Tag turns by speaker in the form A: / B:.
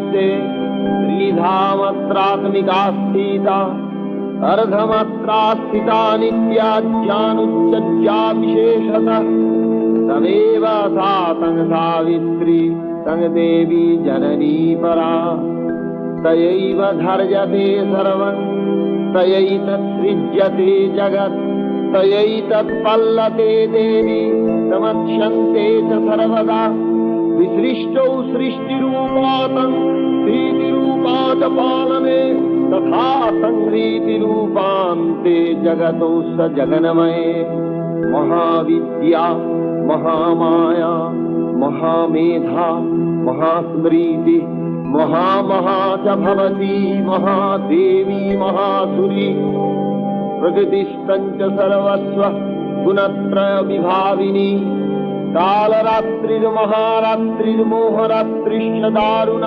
A: नमस्ते। त्रिधामत्रात्मिका स्थिता अर्धमात्रा स्थिता नित्या ज्ञानुच्चज्जा विशेषतः तमेव सा तंग सावित्री तंग देवी जननी परा। तयैव धर्यते सर्वं तयैतत्सृज्यते जगत् तयैतत्पल्लते देवी समक्ष्यन्ते च सर्वदा। विसृष्टौ सृष्टिरूपातं स्थितिरूपा च पालने तथा संहृतिरूपान्ते जगतो स जगन्मये। महाविद्या महामाया महामेधा महास्मृति महामहा च भवती महादेवी महासुरी। प्रकृतिस्तञ्च सर्वस्व गुणत्रय विभाविनी कालरात्रिर्महारात्रिर्मोहरात्रिश्च दारुणा।